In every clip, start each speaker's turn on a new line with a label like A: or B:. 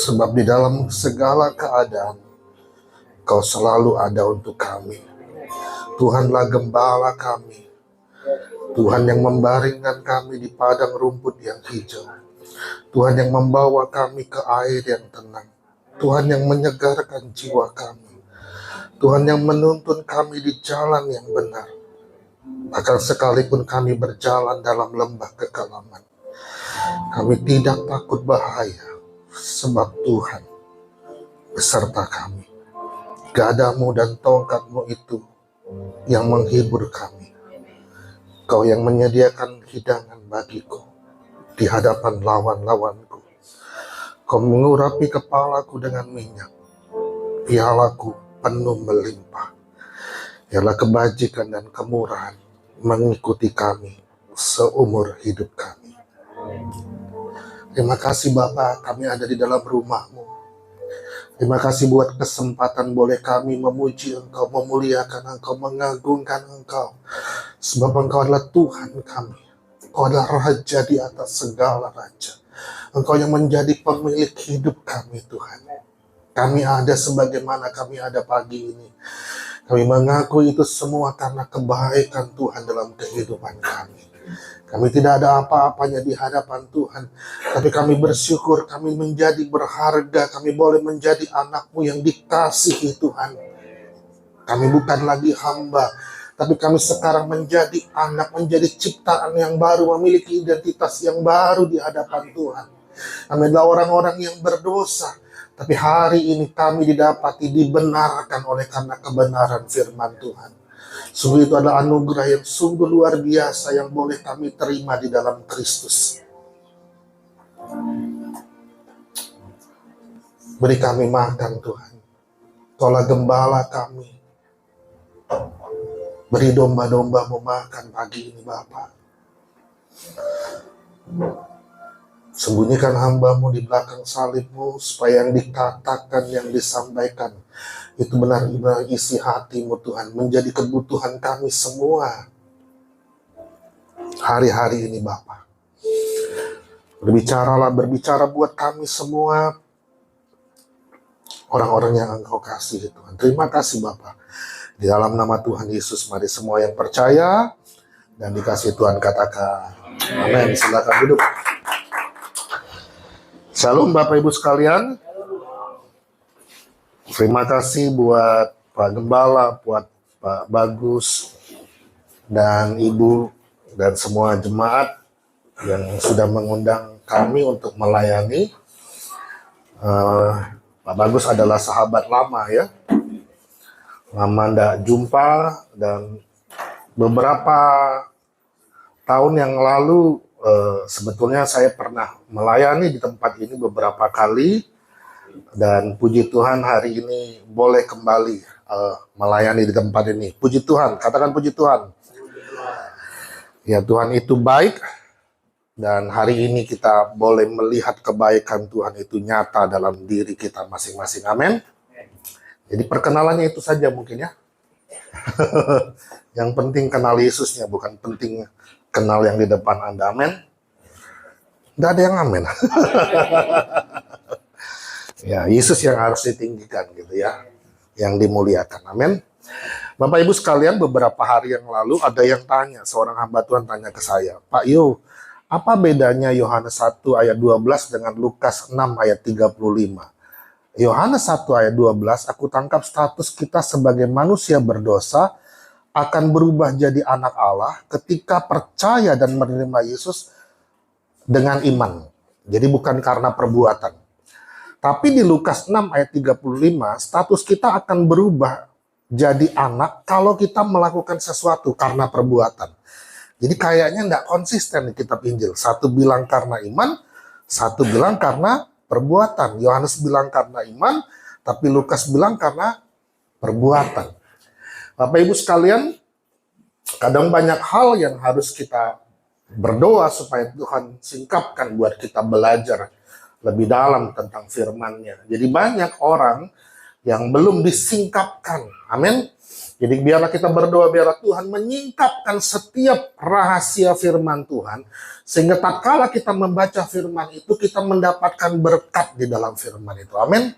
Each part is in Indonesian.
A: Sebab di dalam segala keadaan, Kau selalu ada untuk kami. Tuhanlah gembala kami. Tuhan yang membaringkan kami di padang rumput yang hijau. Tuhan yang membawa kami ke air yang tenang. Tuhan yang menyegarkan jiwa kami. Tuhan yang menuntun kami di jalan yang benar. Bahkan sekalipun kami berjalan dalam lembah kekelaman, kami tidak takut bahaya, sebab Tuhan beserta kami. Gadamu dan tongkatmu itu yang menghibur kami. Kau yang menyediakan hidangan bagiku di hadapan lawan-lawanku. Kau mengurapi kepalaku dengan minyak, pialaku penuh melimpah. Ialah kebajikan dan kemurahan mengikuti kami seumur hidup kami. Terima kasih Bapa, kami ada di dalam rumah-Mu. Terima kasih buat kesempatan boleh kami memuji Engkau, memuliakan Engkau, mengagungkan Engkau. Sebab Engkau adalah Tuhan kami. Engkau adalah Raja di atas segala raja. Engkau yang menjadi pemilik hidup kami, Tuhan. Kami ada sebagaimana kami ada pagi ini. Kami mengaku itu semua karena kebaikan Tuhan dalam kehidupan kami. Kami tidak ada apa-apanya di hadapan Tuhan, tapi kami bersyukur kami menjadi berharga, kami boleh menjadi anak-Mu yang dikasihi Tuhan. Kami bukan lagi hamba, tapi kami sekarang menjadi anak, menjadi ciptaan yang baru, memiliki identitas yang baru di hadapan Tuhan. Kami adalah orang-orang yang berdosa, tapi hari ini kami didapati dibenarkan oleh karena kebenaran firman Tuhan. Sungguh itu adalah anugerah yang sungguh luar biasa yang boleh kami terima di dalam Kristus. Beri kami makan Tuhan. Kaulah gembala kami. Beri domba-domba-Mu makan pagi ini Bapa. Sembunyikan hamba-Mu di belakang salib-Mu, supaya yang dikatakan, yang disampaikan, itu benar-benar isi hati-Mu Tuhan, menjadi kebutuhan kami semua hari-hari ini Bapa. Berbicara buat kami semua, orang-orang yang Engkau kasih Tuhan. Terima kasih Bapa. Di dalam nama Tuhan Yesus, mari semua yang percaya dan dikasih Tuhan katakan amin. Silakan duduk. Shalom Bapak Ibu sekalian. Terima kasih buat Pak Gembala, buat Pak Bagus, dan Ibu, dan semua jemaat yang sudah mengundang kami untuk melayani. Pak Bagus adalah sahabat lama ya. Lama ndak jumpa, dan beberapa tahun yang lalu sebetulnya saya pernah melayani di tempat ini beberapa kali, dan puji Tuhan hari ini boleh kembali melayani di tempat ini. Puji Tuhan, katakan puji Tuhan. Ya, Tuhan itu baik, dan hari ini kita boleh melihat kebaikan Tuhan itu nyata dalam diri kita masing-masing. Amin. Jadi perkenalannya itu saja mungkin ya. Yang penting kenal Yesusnya, bukan penting kenal yang di depan Anda. Amin. Tidak ada yang amin. Ya, Yesus yang harus ditinggikan gitu ya, yang dimuliakan. Amin. Bapak Ibu sekalian, beberapa hari yang lalu ada yang tanya, seorang hamba Tuhan tanya ke saya, Pak Yu, apa bedanya Yohanes 1 ayat 12 dengan Lukas 6 ayat 35? Yohanes 1 ayat 12, aku tangkap status kita sebagai manusia berdosa akan berubah jadi anak Allah ketika percaya dan menerima Yesus dengan iman. Jadi bukan karena perbuatan. Tapi di Lukas 6 ayat 35, status kita akan berubah jadi anak kalau kita melakukan sesuatu karena perbuatan. Jadi kayaknya tidak konsisten di kitab Injil. Satu bilang karena iman, satu bilang karena perbuatan. Yohanes bilang karena iman, tapi Lukas bilang karena perbuatan. Bapak Ibu sekalian, kadang banyak hal yang harus kita berdoa supaya Tuhan singkapkan buat kita belajar lebih dalam tentang firman-Nya. Jadi banyak orang yang belum disingkapkan, amin, Jadi biarlah kita berdoa, biarlah Tuhan menyingkapkan setiap rahasia firman Tuhan, sehingga tatkala kita membaca firman itu, kita mendapatkan berkat di dalam firman itu. Amin.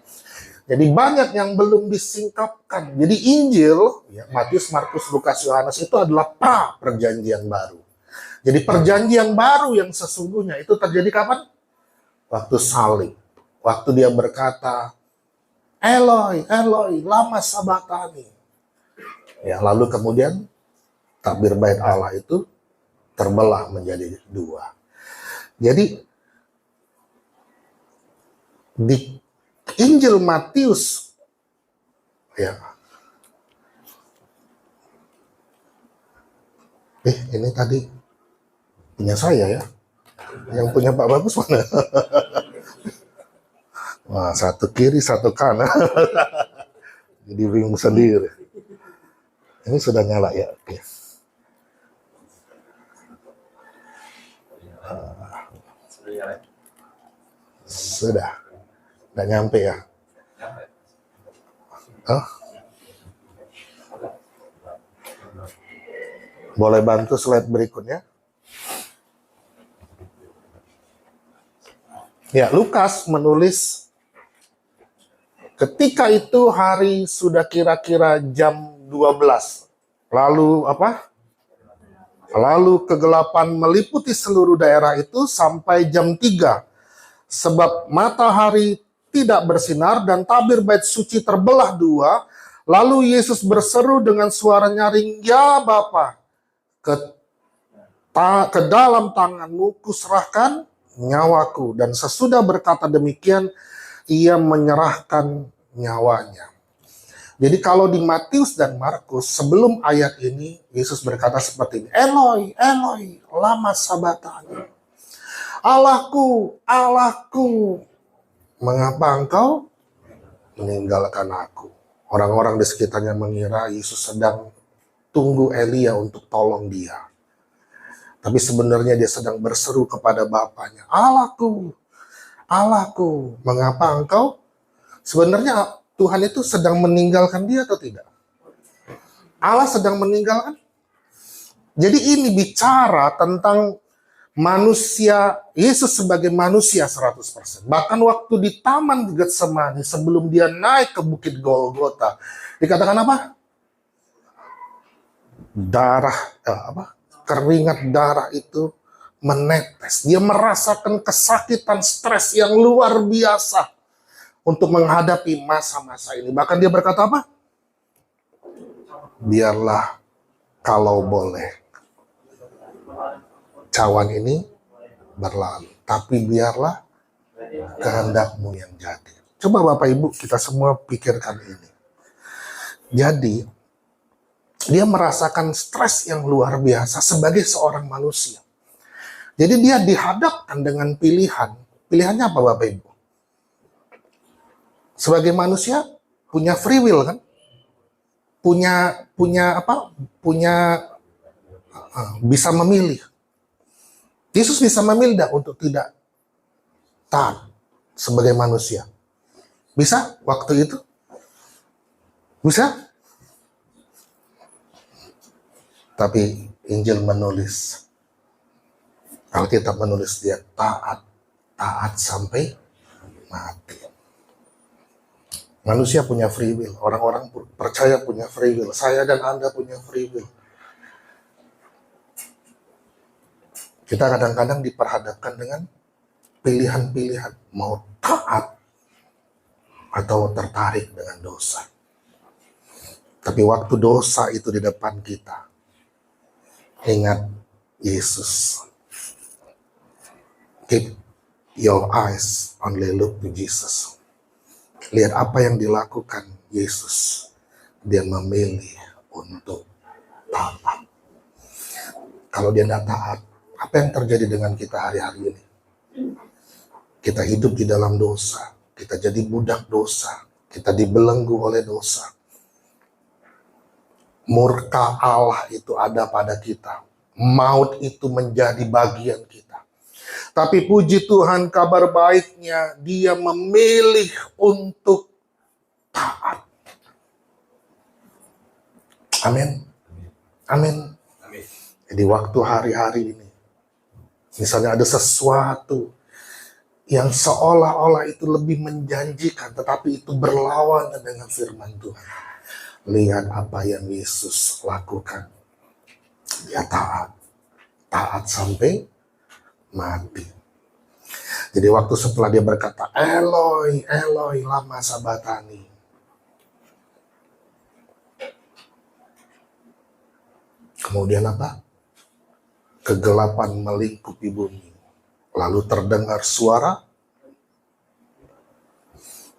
A: Jadi banyak yang belum disingkapkan. Jadi Injil, ya, Matius, Markus, Lukas, Yohanes itu adalah pra perjanjian baru. Jadi perjanjian baru yang sesungguhnya itu terjadi kapan? Waktu salib. Waktu dia berkata, Eloi, Eloi, lama sabatani. Ya, lalu kemudian tabir bait Allah itu terbelah menjadi dua. Jadi di Injil Matius, ya, ini tadi punya saya ya, yang punya Pak Bagus mana? Wah, satu kiri, satu kanan. Jadi bingung sendiri. Ini sudah nyala ya, oke. Sudah nyampe ya. Oh. Boleh bantu slide berikutnya? Ya, Lukas menulis ketika itu hari sudah kira-kira jam 12. Lalu apa? Lalu kegelapan meliputi seluruh daerah itu sampai jam 3. Sebab matahari tidak bersinar dan tabir bait suci terbelah dua. Lalu Yesus berseru dengan suara nyaring, "Ya Bapa, ke dalam tanganmu kuserahkan nyawaku." Dan sesudah berkata demikian, ia menyerahkan nyawanya. Jadi kalau di Matius dan Markus, sebelum ayat ini, Yesus berkata seperti ini, Eloi, Eloi, lama sabatani. Allahku, Allahku, mengapa engkau meninggalkan aku? Orang-orang di sekitarnya mengira Yesus sedang tunggu Elia untuk tolong dia. Tapi sebenarnya dia sedang berseru kepada Bapaknya, Allahku, Allahku, mengapa engkau? Sebenarnya Tuhan itu sedang meninggalkan dia atau tidak? Allah sedang meninggalkan. Jadi ini bicara tentang manusia, Yesus sebagai manusia 100%. Bahkan waktu di Taman Getsemani sebelum dia naik ke Bukit Golgota, dikatakan apa? Keringat darah itu menetes. Dia merasakan kesakitan, stres yang luar biasa untuk menghadapi masa-masa ini. Bahkan dia berkata apa? Biarlah kalau boleh cawan ini berlalu, tapi biarlah kehendakmu yang jadi. Coba Bapak Ibu kita semua pikirkan ini. Jadi dia merasakan stres yang luar biasa sebagai seorang manusia. Jadi dia dihadapkan dengan pilihan. Pilihannya apa Bapak Ibu? Sebagai manusia punya free will kan? Bisa memilih. Yesus bisa memilih untuk tidak taat sebagai manusia. Bisa waktu itu? Bisa? Tapi Injil menulis, Alkitab menulis dia taat sampai mati. Manusia punya free will, orang-orang percaya punya free will, saya dan Anda punya free will. Kita kadang-kadang diperhadapkan dengan pilihan-pilihan, mau taat atau tertarik dengan dosa. Tapi waktu dosa itu di depan kita, ingat Yesus. Keep your eyes only look to Jesus. Lihat apa yang dilakukan Yesus. Dia memilih untuk taat. Kalau dia tidak taat, apa yang terjadi dengan kita hari-hari ini? Kita hidup di dalam dosa. Kita jadi budak dosa. Kita dibelenggu oleh dosa. Murka Allah itu ada pada kita. Maut itu menjadi bagian kita. Tapi puji Tuhan, kabar baiknya dia memilih untuk taat. Amin. Amin. Jadi waktu hari-hari ini, misalnya ada sesuatu yang seolah-olah itu lebih menjanjikan, tetapi itu berlawanan dengan firman Tuhan. Lihat apa yang Yesus lakukan. Dia taat. Taat sampai mati. Jadi waktu setelah dia berkata, Eloi, Eloi, lama sabatani. Kemudian apa? Kegelapan melingkupi bumi. Lalu terdengar suara.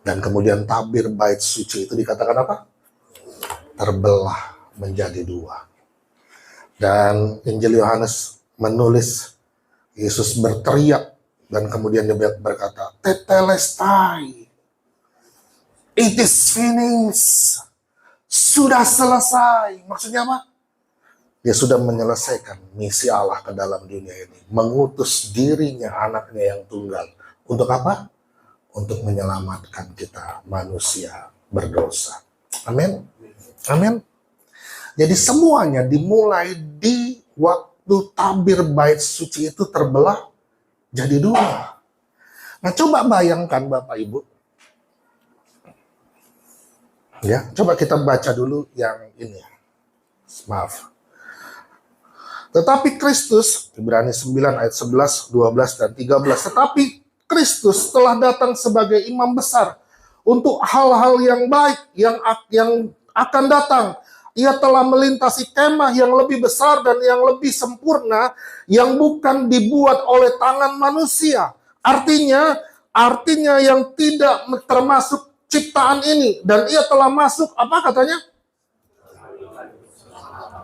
A: Dan kemudian tabir bait suci itu dikatakan apa? Terbelah menjadi dua. Dan Injil Yohanes menulis Yesus berteriak dan kemudian dia berkata, Tetelestai, it is finished, sudah selesai. Maksudnya apa? Dia sudah menyelesaikan misi Allah ke dalam dunia ini, mengutus dirinya, anaknya yang tunggal. Untuk apa? Untuk menyelamatkan kita manusia berdosa. Amin. Amin. Jadi semuanya dimulai di waktu tabir bait suci itu terbelah jadi dua. Nah, coba bayangkan Bapak Ibu. Ya, coba kita baca dulu yang ini. Maaf. Tetapi Kristus, Ibrani 9 ayat 11, 12, dan 13. Tetapi Kristus telah datang sebagai imam besar untuk hal-hal yang baik yang akan datang. Ia telah melintasi kemah yang lebih besar dan yang lebih sempurna yang bukan dibuat oleh tangan manusia. Artinya yang tidak termasuk ciptaan ini. Dan ia telah masuk, apa katanya?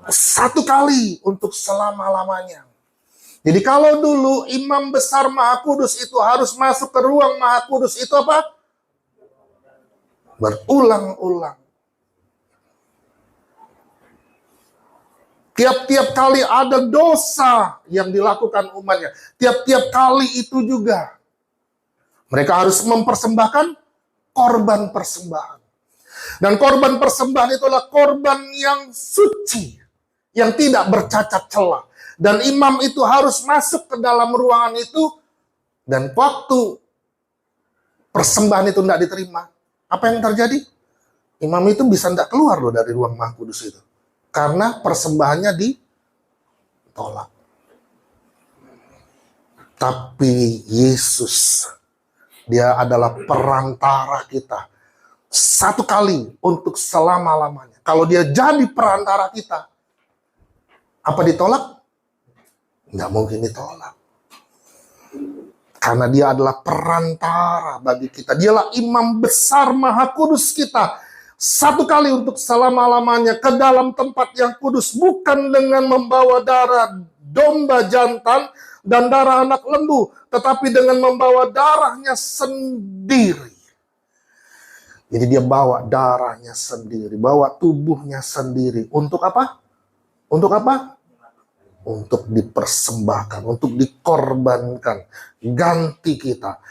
A: Satu kali untuk selama-lamanya. Jadi kalau dulu imam besar Maha Kudus itu harus masuk ke ruang Maha Kudus itu apa? Berulang-ulang. Tiap-tiap kali ada dosa yang dilakukan umatnya. Tiap-tiap kali itu juga. Mereka harus mempersembahkan korban persembahan. Dan korban persembahan itulah korban yang suci. Yang tidak bercacat celah. Dan imam itu harus masuk ke dalam ruangan itu. Dan waktu persembahan itu tidak diterima. Apa yang terjadi? Imam itu bisa tidak keluar loh dari ruang Maha Kudus itu. Karena persembahannya ditolak. Tapi Yesus, dia adalah perantara kita. Satu kali untuk selama-lamanya. Kalau dia jadi perantara kita, apa ditolak? Nggak mungkin ditolak. Karena dia adalah perantara bagi kita. Dialah imam besar Maha Kudus kita. Satu kali untuk selama-lamanya ke dalam tempat yang kudus. Bukan dengan membawa darah domba jantan dan darah anak lembu. Tetapi dengan membawa darahnya sendiri. Jadi dia bawa darahnya sendiri. Bawa tubuhnya sendiri. Untuk apa? Untuk apa? Untuk dipersembahkan. Untuk dikorbankan. Ganti kita.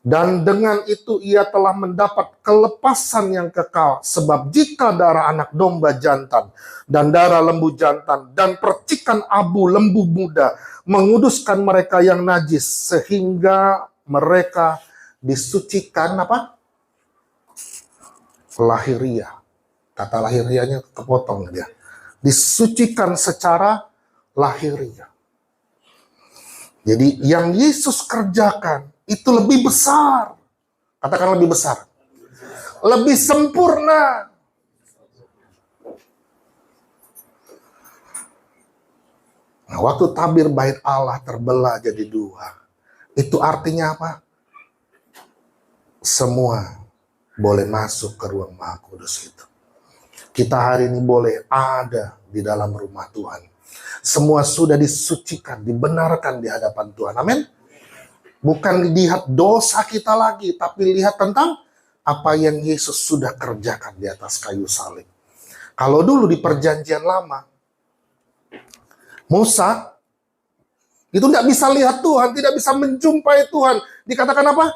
A: Dan dengan itu ia telah mendapat kelepasan yang kekal. Sebab jika darah anak domba jantan dan darah lembu jantan dan percikan abu lembu muda menguduskan mereka yang najis sehingga mereka disucikan apa? Lahiriah. Kata lahiriahnya kepotong dia. Disucikan secara lahiriah. Jadi yang Yesus kerjakan itu lebih besar. Katakan lebih besar. Lebih sempurna. Nah, waktu tabir bait Allah terbelah jadi dua. Itu artinya apa? Semua boleh masuk ke ruang Maha Kudus itu. Kita hari ini boleh ada di dalam rumah Tuhan. Semua sudah disucikan, dibenarkan di hadapan Tuhan. Amin. Bukan lihat dosa kita lagi, tapi lihat tentang apa yang Yesus sudah kerjakan di atas kayu salib. Kalau dulu di perjanjian lama, Musa itu tidak bisa lihat Tuhan, tidak bisa menjumpai Tuhan. Dikatakan apa?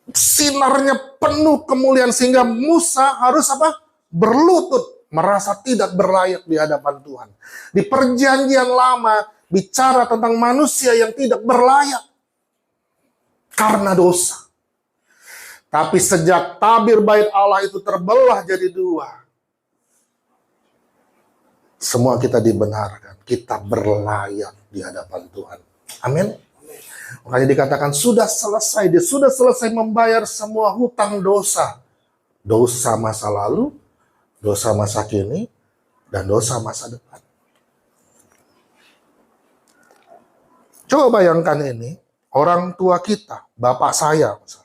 A: Sinarnya penuh kemuliaan sehingga Musa harus apa? Berlutut merasa tidak berlayak di hadapan Tuhan. Di perjanjian lama bicara tentang manusia yang tidak berlayak karena dosa. Tapi sejak tabir bait Allah itu terbelah jadi dua, semua kita dibenarkan, kita berlayak di hadapan Tuhan. Amin. Makanya dikatakan sudah selesai, dia sudah selesai membayar semua hutang dosa. Dosa masa lalu, dosa masa kini, dan dosa masa depan. Coba bayangkan ini, orang tua kita, bapak saya misalnya.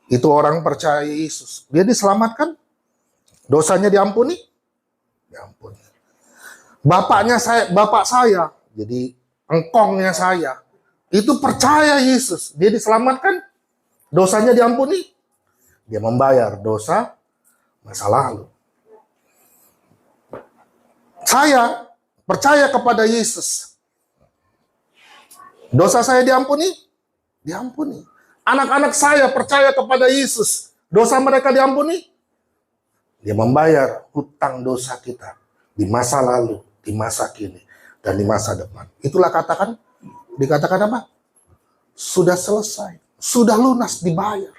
A: Itu orang percaya Yesus. Dia diselamatkan? Dosanya diampuni? Diampuni. Bapak saya, jadi engkongnya saya, itu percaya Yesus. Dia diselamatkan? Dosanya diampuni? Dia membayar dosa masa lalu. Saya percaya kepada Yesus. Dosa saya diampuni? Diampuni. Anak-anak saya percaya kepada Yesus. Dosa mereka diampuni? Dia membayar hutang dosa kita di masa lalu, di masa kini, dan di masa depan. Itulah dikatakan apa? Sudah selesai, sudah lunas, dibayar.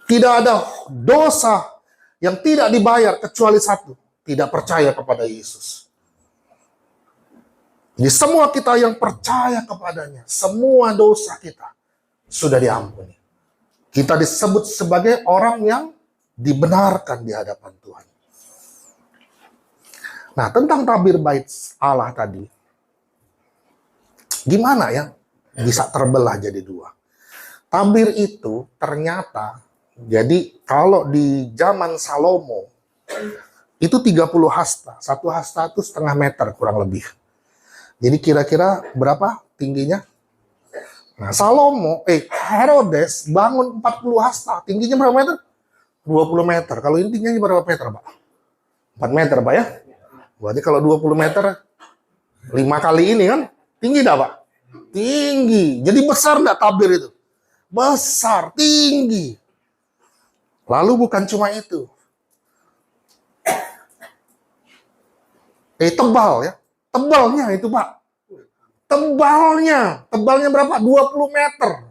A: Tidak ada dosa yang tidak dibayar kecuali satu, tidak percaya kepada Yesus. Jadi semua kita yang percaya kepadanya, semua dosa kita sudah diampuni. Kita disebut sebagai orang yang dibenarkan di hadapan Tuhan. Nah, tentang tabir bait Allah tadi, gimana ya bisa terbelah jadi dua? Tabir itu ternyata, jadi kalau di zaman Salomo, itu 30 hasta. Satu hasta itu setengah meter kurang lebih. Jadi kira-kira berapa tingginya? Nah, Herodes bangun 40 hasta. Tingginya berapa meter? 20 meter. Kalau ini tingginya berapa meter, Pak? 4 meter, Pak ya? Berarti kalau 20 meter, 5 kali ini kan? Tinggi enggak, Pak? Tinggi. Jadi besar enggak tabir itu? Besar, tinggi. Lalu bukan cuma itu. Tebal ya. Tebalnya itu, Pak. Tebalnya berapa? 20 meter.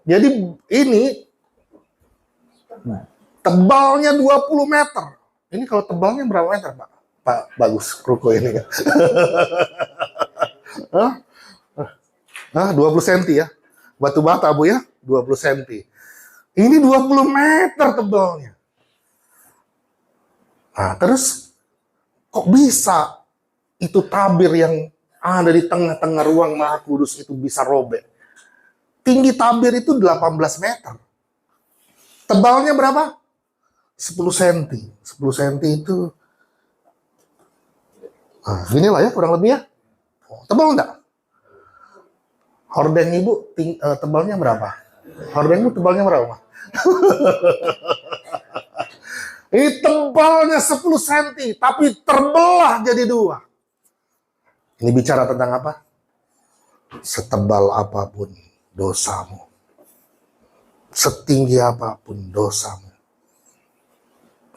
A: Jadi ini tebalnya 20 meter. Ini kalau tebalnya berapa meter, Pak? Pak, bagus ruko ini kan. 20 cm ya. Batu bata, Bu ya. 20 cm. Ini 20 meter tebalnya. Nah, terus kok bisa itu tabir yang ada di tengah-tengah ruang Maha Kudus itu bisa robek? Tinggi tabir itu 18 meter. Tebalnya berapa? 10 cm. 10 cm itu ginilah ya kurang lebih ya. Tebal enggak? Hordeng Ibu tebalnya berapa? Hordeng Ibu tebalnya berapa? Ini tebalnya 10 cm, tapi terbelah jadi dua. Ini bicara tentang apa? Setebal apapun dosamu, setinggi apapun dosamu,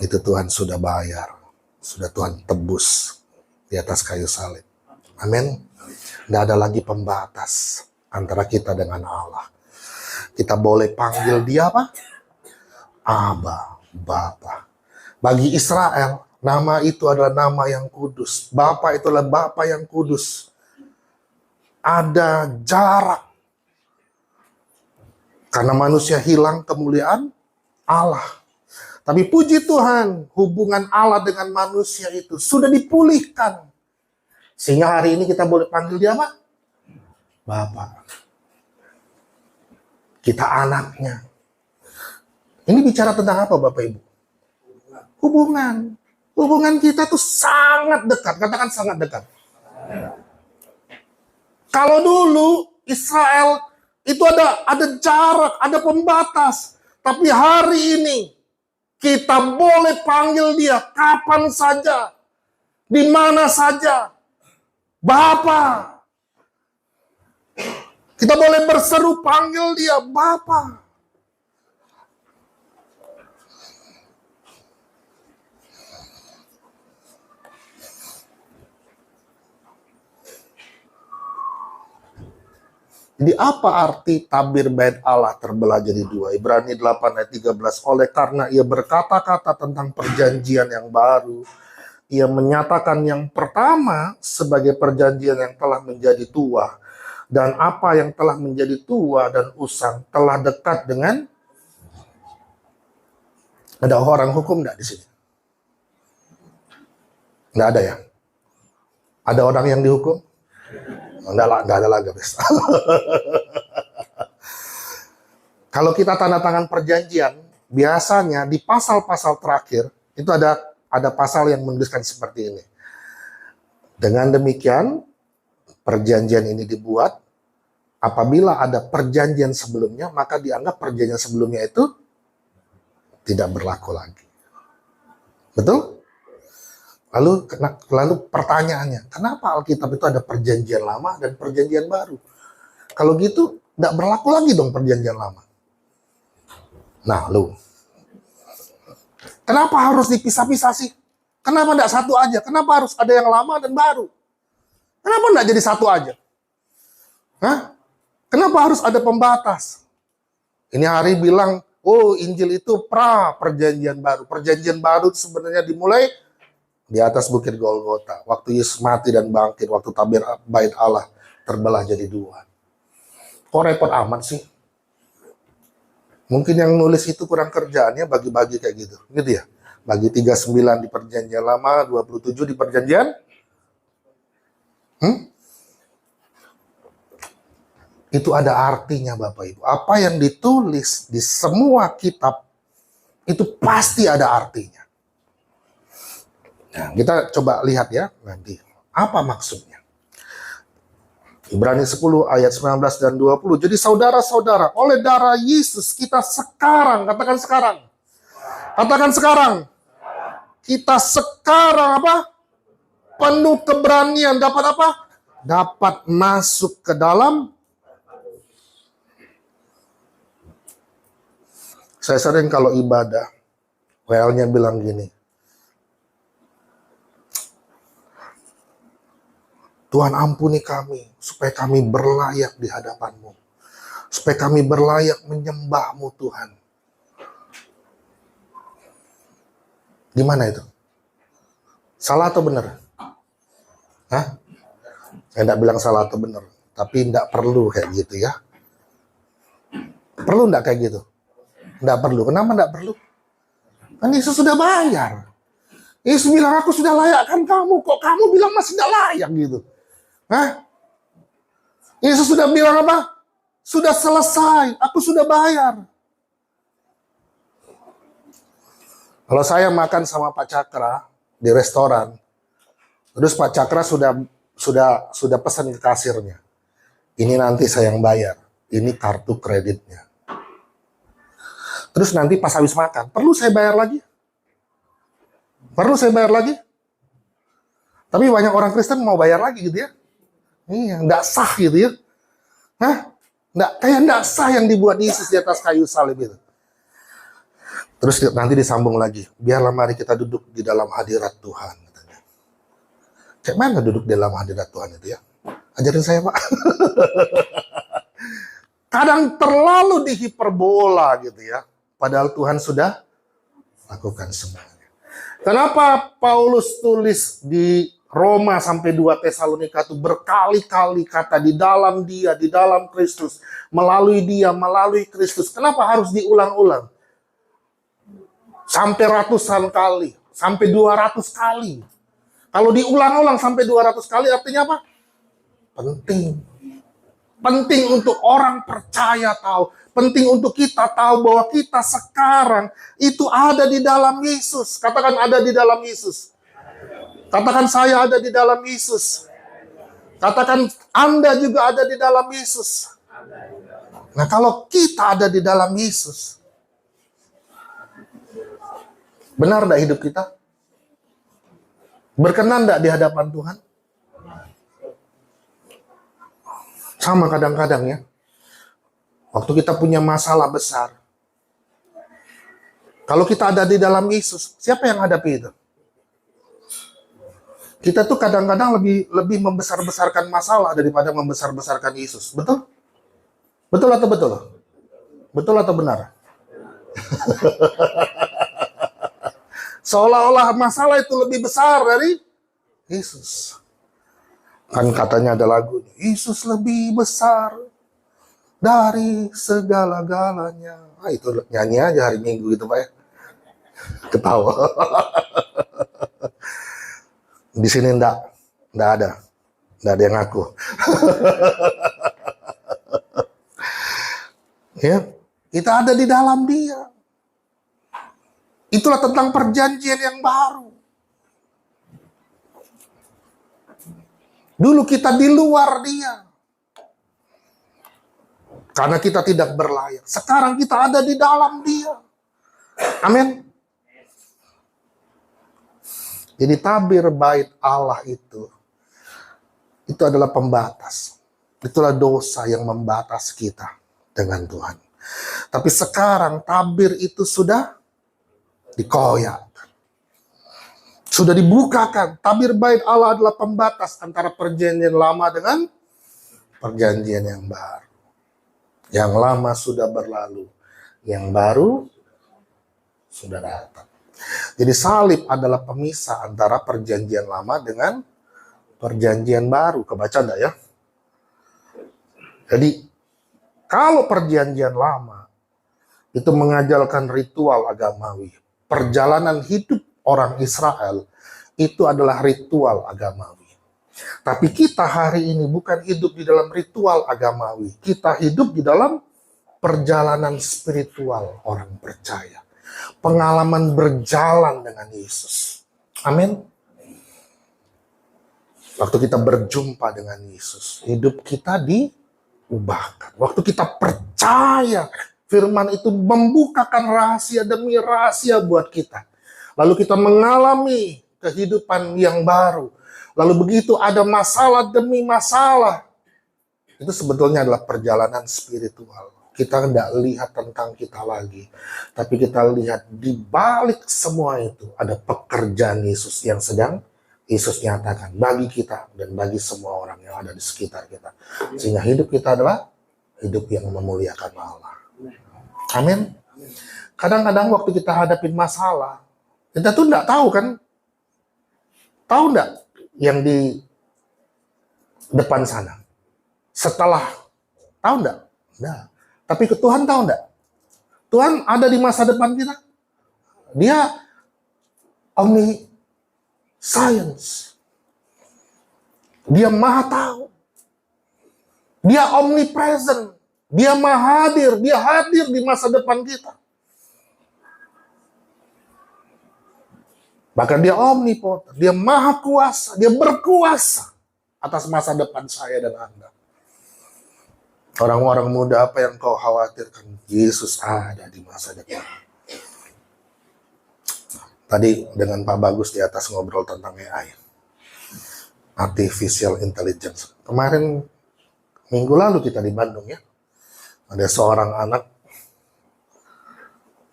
A: itu Tuhan sudah bayar, sudah Tuhan tebus di atas kayu salib. Amin. Tidak ada lagi pembatas antara kita dengan Allah. Kita boleh panggil dia apa? Aba, Bapa. Bagi Israel, nama itu adalah nama yang kudus. Bapa itulah Bapa yang kudus. Ada jarak. Karena manusia hilang kemuliaan Allah. Tapi puji Tuhan, hubungan Allah dengan manusia itu sudah dipulihkan. Sehingga hari ini kita boleh panggil dia apa? Bapa. Kita anaknya. Ini bicara tentang apa, Bapak Ibu? Hubungan kita tuh sangat dekat. Katakan sangat dekat. Kalau dulu Israel itu ada jarak, ada pembatas. Tapi hari ini kita boleh panggil dia kapan saja, di mana saja. Bapa. Kita boleh berseru panggil dia Bapa. Jadi apa arti tabir bait Allah terbelah jadi dua? Ibrani 8 ayat 13. Oleh karena ia berkata-kata tentang perjanjian yang baru, ia menyatakan yang pertama sebagai perjanjian yang telah menjadi tua. Dan apa yang telah menjadi tua dan usang telah dekat dengan... Ada orang hukum enggak di sini? Enggak ada ya? Ada orang yang dihukum? Enggak ada lagi. Kalau kita tanda tangan perjanjian, biasanya di pasal-pasal terakhir itu ada pasal yang menuliskan seperti ini. Dengan demikian, perjanjian ini dibuat, apabila ada perjanjian sebelumnya, maka dianggap perjanjian sebelumnya itu tidak berlaku lagi. Betul? Lalu pertanyaannya, kenapa Alkitab itu ada perjanjian lama dan perjanjian baru? Kalau gitu, tidak berlaku lagi dong perjanjian lama. Nah, kenapa harus dipisah-pisah sih? Kenapa tidak satu aja? Kenapa harus ada yang lama dan baru? Kenapa tidak jadi satu aja? Hah? Kenapa harus ada pembatas? Ini Hari bilang, oh Injil itu perjanjian baru. Perjanjian baru sebenarnya dimulai di atas Bukit Golgota. Waktu Yesus mati dan bangkit, waktu tabir bait Allah terbelah jadi dua. Kok repot amat sih? Mungkin yang nulis itu kurang kerjaannya bagi-bagi kayak gitu. Gitu ya. Bagi 39 di perjanjian lama, 27 di perjanjian. Itu ada artinya Bapak Ibu. Apa yang ditulis di semua kitab itu pasti ada artinya. Nah, kita coba lihat ya nanti. Apa maksudnya? Ibrani 10 ayat 19 dan 20. Jadi saudara-saudara, oleh darah Yesus kita sekarang, katakan sekarang. Katakan sekarang. Kita sekarang apa? Penuh keberanian dapat apa? Dapat masuk ke dalam. Saya sering kalau ibadah, WL-nya bilang gini, Tuhan ampuni kami, supaya kami berlayak di hadapan-Mu. Supaya kami berlayak menyembah-Mu Tuhan. Gimana itu? Salah atau benar? Hah? Saya tidak bilang salah atau benar. Tapi tidak perlu kayak gitu ya. Perlu tidak kayak gitu? Tidak perlu. Kenapa tidak perlu? Kan Yesus sudah bayar. Yesus bilang, aku sudah layakkan kamu. Kok kamu bilang masih tidak layak gitu? Hah? Yesus sudah bilang apa? Sudah selesai, aku sudah bayar. Kalau saya makan sama Pak Cakra di restoran, terus Pak Cakra sudah pesan ke kasirnya. Ini nanti saya yang bayar, ini kartu kreditnya. Terus nanti pas habis makan, perlu saya bayar lagi? Perlu saya bayar lagi? Tapi banyak orang Kristen mau bayar lagi gitu ya. Iya, enggak sah gitu ya. Hah? Enggak sah yang dibuat Yesus di atas kayu salib itu. Terus nanti disambung lagi. Biarlah mari kita duduk di dalam hadirat Tuhan. Katanya. Kayak mana duduk di dalam hadirat Tuhan itu ya? Ajarin saya Pak. Kadang terlalu dihiperbola gitu ya. Padahal Tuhan sudah lakukan semuanya. Kenapa Paulus tulis di Roma sampai 2 Tesalonika itu berkali-kali kata di dalam dia, di dalam Kristus, melalui dia, melalui Kristus. Kenapa harus diulang-ulang? Sampai ratusan kali, sampai 200 kali. Kalau diulang-ulang sampai 200 kali artinya apa? Penting. Penting untuk orang percaya tahu. Penting untuk kita tahu bahwa kita sekarang itu ada di dalam Yesus. Katakan ada di dalam Yesus. Katakan saya ada di dalam Yesus. Katakan Anda juga ada di dalam Yesus. Nah kalau kita ada di dalam Yesus, benar enggak hidup kita? Berkenan enggak di hadapan Tuhan? Sama kadang-kadang ya. Waktu kita punya masalah besar. Kalau kita ada di dalam Yesus, siapa yang hadapi itu? Kita tuh kadang-kadang lebih membesar-besarkan masalah daripada membesar-besarkan Yesus. Betul? Betul atau betul? Betul atau benar? Seolah-olah masalah itu lebih besar dari Yesus. Kan katanya ada lagunya, Yesus lebih besar dari segala-galanya. Ah, itu nyanyi aja hari Minggu gitu Pak ya. Ketawa. Di sini enggak ada. Enggak ada yang ngaku. Ya, kita ada di dalam Dia. Itulah tentang perjanjian yang baru. Dulu kita di luar Dia. Karena kita tidak berlayak. Sekarang kita ada di dalam Dia. Amin. Jadi tabir bait Allah itu adalah pembatas. Itulah dosa yang membatas kita dengan Tuhan. Tapi sekarang tabir itu sudah dikoyakkan. Sudah dibukakan. Tabir bait Allah adalah pembatas antara perjanjian lama dengan perjanjian yang baru. Yang lama sudah berlalu. Yang baru sudah datang. Jadi salib adalah pemisah antara perjanjian lama dengan perjanjian baru. Kebaca enggak ya? Jadi kalau perjanjian lama itu mengajarkan ritual agamawi. Perjalanan hidup orang Israel itu adalah ritual agamawi. Tapi kita hari ini bukan hidup di dalam ritual agamawi. Kita hidup di dalam perjalanan spiritual orang percaya. Pengalaman berjalan dengan Yesus. Amin. Waktu kita berjumpa dengan Yesus, hidup kita diubahkan. Waktu kita percaya, firman itu membukakan rahasia demi rahasia buat kita. Lalu kita mengalami kehidupan yang baru. Lalu begitu ada masalah demi masalah. Itu sebetulnya adalah perjalanan spiritual. Kita tidak lihat tentang kita lagi. Tapi kita lihat di balik semua itu ada pekerjaan Yesus yang sedang Yesus nyatakan bagi kita dan bagi semua orang yang ada di sekitar kita. Sehingga hidup kita adalah hidup yang memuliakan Allah. Amin. Kadang-kadang waktu kita hadapin masalah, kita tuh enggak tahu kan? Tahu enggak yang di depan sana? Setelah, tahu enggak? Enggak. Tapi Tuhan tahu enggak? Tuhan ada di masa depan kita. Dia omniscience. Dia maha tahu. Dia omnipresent. Dia maha hadir. Dia hadir di masa depan kita. Bahkan dia omnipotent. Dia maha kuasa. Dia berkuasa atas masa depan saya dan Anda. Orang-orang muda, apa yang kau khawatirkan? Yesus ada di masa depan. Tadi dengan Pak Bagus di atas ngobrol tentang AI. Artificial Intelligence. Kemarin, minggu lalu kita di Bandung ya. Ada seorang anak,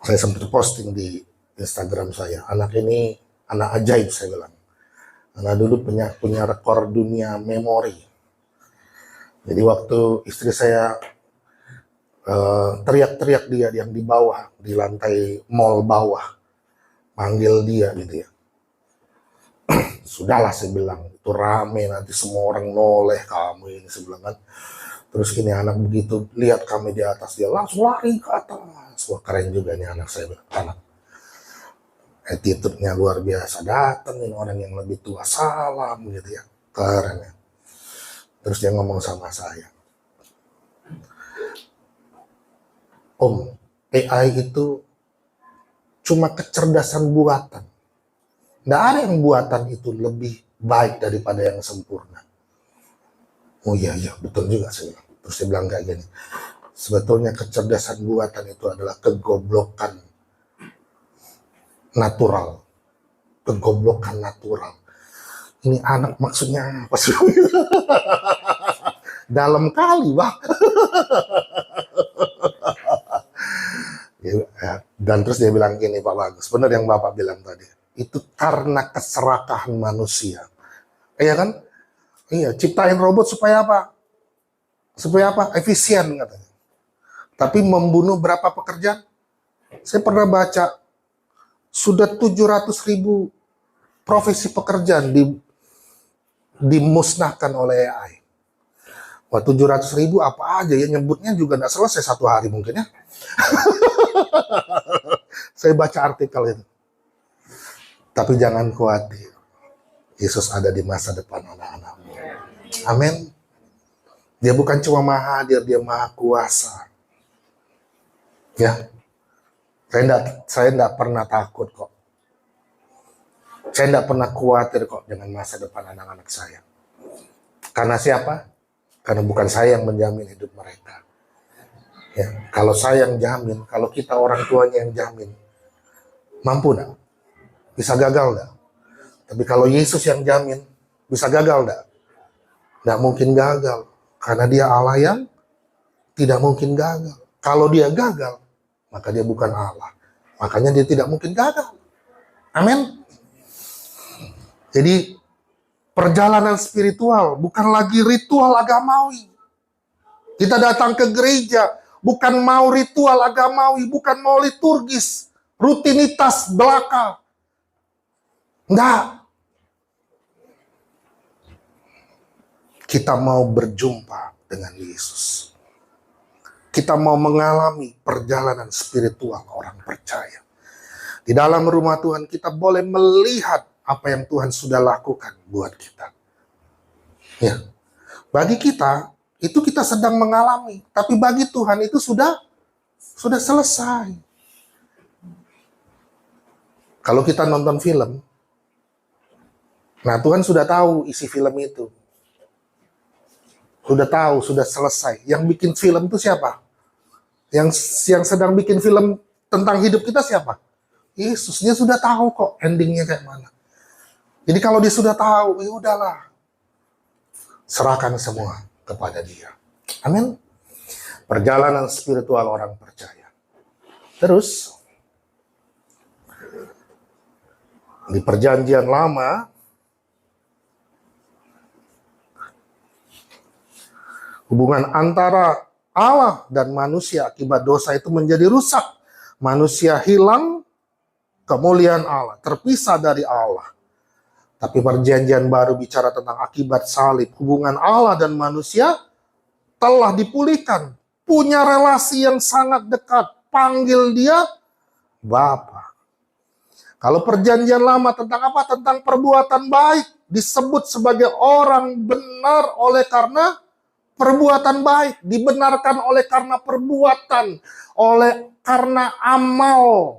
A: saya sempat posting di Instagram saya. Anak ini, anak ajaib saya bilang. Anak dulu punya rekor dunia memori. Jadi waktu istri saya teriak-teriak dia yang di bawah, di lantai mall bawah, panggil dia gitu ya. Sudahlah saya bilang, itu rame nanti semua orang noleh kamu ini, saya bilang kan. Terus ini anak begitu lihat kami di atas, dia langsung lari ke atas. Wah keren juga nih anak saya bilang, anak. Attitude-nya luar biasa, datengin orang yang lebih tua, salam gitu ya, keren ya. Terus dia ngomong sama saya, Om, AI itu cuma kecerdasan buatan. Nggak ada yang buatan itu lebih baik daripada yang sempurna. Oh iya, betul juga sih. Terus dia bilang kayak gini, sebetulnya kecerdasan buatan itu adalah kegoblokan natural. Kegoblokan natural. Ini anak maksudnya apa sih? Dalam kali, Bang. Dan terus dia bilang gini, Pak Bagus, benar yang Bapak bilang tadi. Itu karena keserakahan manusia. Iya kan? Iya, ciptain robot supaya apa? Supaya apa? Efisien katanya. Tapi membunuh berapa pekerjaan? Saya pernah baca, sudah 700.000 profesi pekerjaan dimusnahkan oleh AI. Wah, 700.000 apa aja ya, nyebutnya juga nggak selesai satu hari mungkin ya. Saya baca artikel itu. Tapi jangan khawatir, Yesus ada di masa depan anak-anakmu. Amin. Dia bukan cuma maha hadir, dia maha kuasa. Ya, saya enggak pernah takut kok. Saya enggak pernah khawatir kok dengan masa depan anak-anak saya. Karena siapa? Karena bukan saya yang menjamin hidup mereka. Ya, kalau saya yang jamin, kalau kita orang tuanya yang jamin, mampu enggak? Bisa gagal enggak? Tapi kalau Yesus yang jamin, bisa gagal enggak? Enggak mungkin gagal. Karena dia Allah yang tidak mungkin gagal. Kalau dia gagal, maka dia bukan Allah. Makanya dia tidak mungkin gagal. Amin. Jadi perjalanan spiritual bukan lagi ritual agamawi. Kita datang ke gereja bukan mau ritual agamawi, bukan mau liturgis, rutinitas belaka. Enggak. Kita mau berjumpa dengan Yesus. Kita mau mengalami perjalanan spiritual orang percaya. Di dalam rumah Tuhan kita boleh melihat apa yang Tuhan sudah lakukan buat kita. Ya. Bagi kita, itu kita sedang mengalami. Tapi bagi Tuhan itu sudah selesai. Kalau kita nonton film, nah Tuhan sudah tahu isi film itu. Sudah tahu, sudah selesai. Yang bikin film itu siapa? Yang sedang bikin film tentang hidup kita siapa? Yesus. Dia sudah tahu kok endingnya kayak mana. Jadi kalau dia sudah tahu, ya udahlah. Serahkan semua kepada dia. Amin. Perjalanan spiritual orang percaya. Terus, di perjanjian lama, hubungan antara Allah dan manusia akibat dosa itu menjadi rusak. Manusia hilang kemuliaan Allah, terpisah dari Allah. Tapi perjanjian baru bicara tentang akibat salib. Hubungan Allah dan manusia telah dipulihkan. Punya relasi yang sangat dekat. Panggil dia Bapa. Kalau perjanjian lama tentang apa? Tentang perbuatan baik. Disebut sebagai orang benar oleh karena perbuatan baik. Dibenarkan oleh karena perbuatan. Karena amal.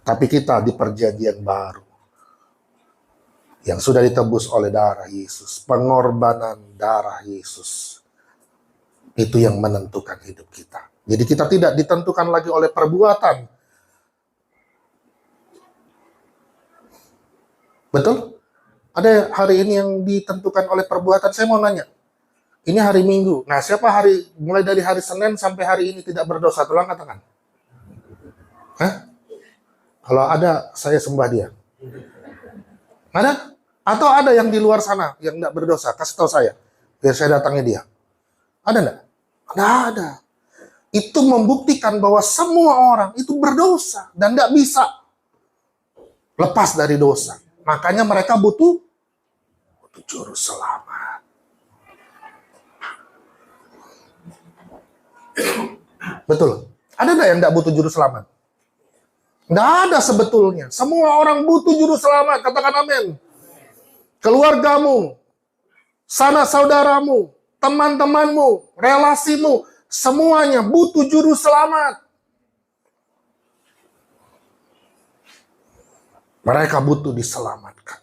A: Tapi kita di perjanjian baru. Yang sudah ditebus oleh darah Yesus. Pengorbanan darah Yesus. Itu yang menentukan hidup kita. Jadi kita tidak ditentukan lagi oleh perbuatan. Betul? Ada hari ini yang ditentukan oleh perbuatan. Saya mau nanya. Ini hari Minggu. Nah, siapa mulai dari hari Senin sampai hari ini tidak berdosa? Tolong katakan. Hah? Kalau ada, saya sembah dia. Ada? Atau ada yang di luar sana yang tidak berdosa? Kasih tahu saya. Biar saya datangi dia. Ada enggak? Ada. Itu membuktikan bahwa semua orang itu berdosa. Dan tidak bisa lepas dari dosa. Makanya mereka butuh juru selamat. Betul. Ada enggak yang tidak butuh juru selamat? Tidak ada sebetulnya. Semua orang butuh juru selamat. Katakan amin. Keluargamu, sanak saudaramu, teman-temanmu, relasimu, semuanya butuh juru selamat. Mereka butuh diselamatkan.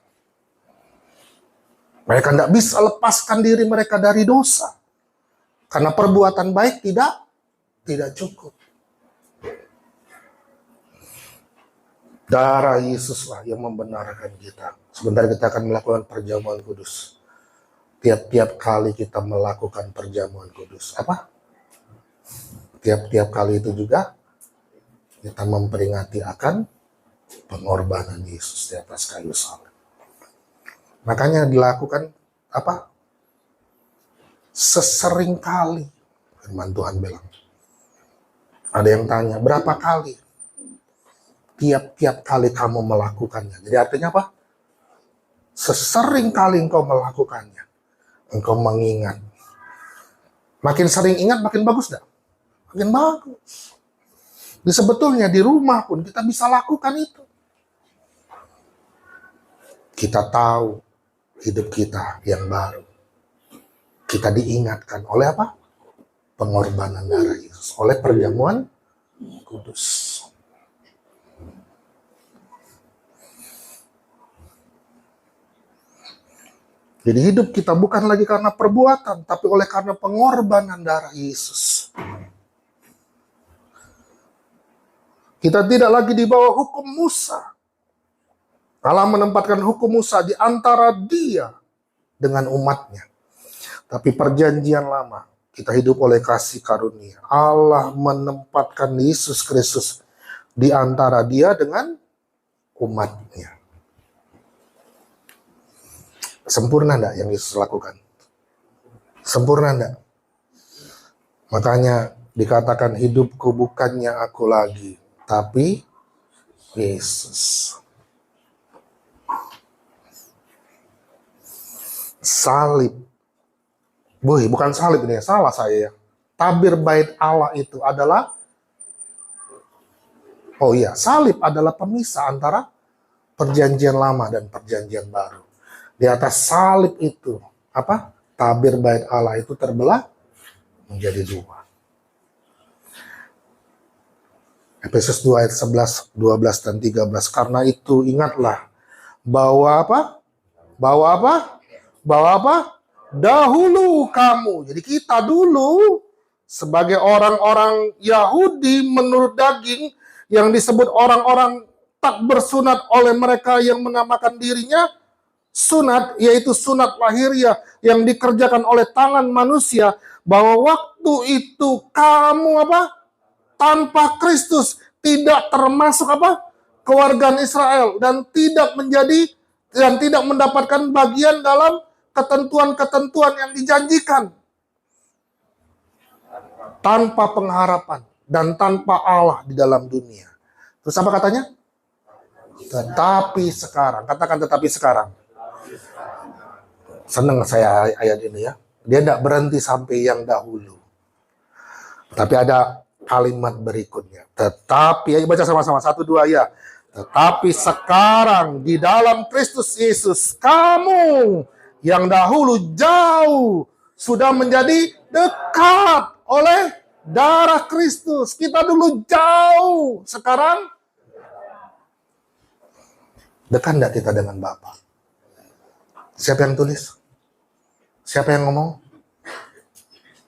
A: Mereka tidak bisa lepaskan diri mereka dari dosa. Karena perbuatan baik tidak cukup. Darah Yesuslah yang membenarkan kita. Sebentar kita akan melakukan perjamuan kudus. Tiap-tiap kali kita melakukan perjamuan kudus. Apa? Tiap-tiap kali itu juga kita memperingati akan pengorbanan Yesus di atas kayu salib. Makanya dilakukan apa? Sesering kali Firman Tuhan bilang. Ada yang tanya, berapa kali? Tiap-tiap kali kamu melakukannya. Jadi artinya apa? Sesering kali engkau melakukannya, engkau mengingat. Makin sering ingat, makin bagus dah. Makin bagus. Jadi sebetulnya di rumah pun kita bisa lakukan itu. Kita tahu hidup kita yang baru. Kita diingatkan oleh apa? Pengorbanan darah Yesus. Oleh perjamuan kudus. Jadi hidup kita bukan lagi karena perbuatan, tapi oleh karena pengorbanan darah Yesus. Kita tidak lagi di bawah hukum Musa. Allah menempatkan hukum Musa di antara dia dengan umatnya. Tapi perjanjian lama, kita hidup oleh kasih karunia. Allah menempatkan Yesus Kristus di antara dia dengan umatnya. Sempurna enggak yang Yesus lakukan? Sempurna enggak? Makanya dikatakan hidupku bukannya aku lagi, tapi Yesus. Salib. Bukan salib ini, salah saya ya. Tabir bait Allah itu adalah, salib adalah pemisah antara perjanjian lama dan perjanjian baru. Di atas salib itu, tabir bait Allah itu terbelah menjadi dua. Efesus 2 ayat 11, 12, dan 13. Karena itu ingatlah bahwa dahulu kamu. Jadi kita dulu sebagai orang-orang Yahudi menurut daging yang disebut orang-orang tak bersunat oleh mereka yang menamakan dirinya sunat, yaitu sunat lahiriah yang dikerjakan oleh tangan manusia, bahwa waktu itu kamu tanpa Kristus tidak termasuk keluarga Israel dan tidak mendapatkan bagian dalam ketentuan-ketentuan yang dijanjikan, tanpa pengharapan dan tanpa Allah di dalam dunia. Terus apa katanya? Tetapi sekarang, katakan tetapi sekarang. Senang saya ayat ini ya. Dia tidak berhenti sampai yang dahulu. Tapi ada kalimat berikutnya. Tetapi, ayo baca sama-sama, 1-2 ya. Tetapi sekarang di dalam Kristus Yesus, kamu yang dahulu jauh sudah menjadi dekat oleh darah Kristus. Kita dulu jauh, sekarang dekat enggak kita dengan Bapa? Siapa yang tulis? Siapa yang ngomong?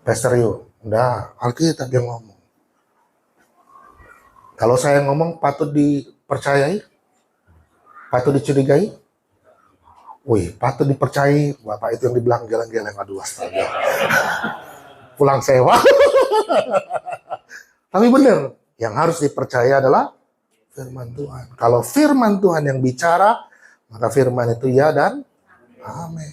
A: Pastor Yu. Udah, Alkitab yang ngomong. Kalau saya ngomong patut dipercayai? Patut dicurigai? Wih, patut dipercayai. Bapak itu yang dibilang geleng-geleng. Aduh, astaga. Pulang sewa. Tapi benar, yang harus dipercaya adalah firman Tuhan. Kalau firman Tuhan yang bicara, maka firman itu ya dan amin.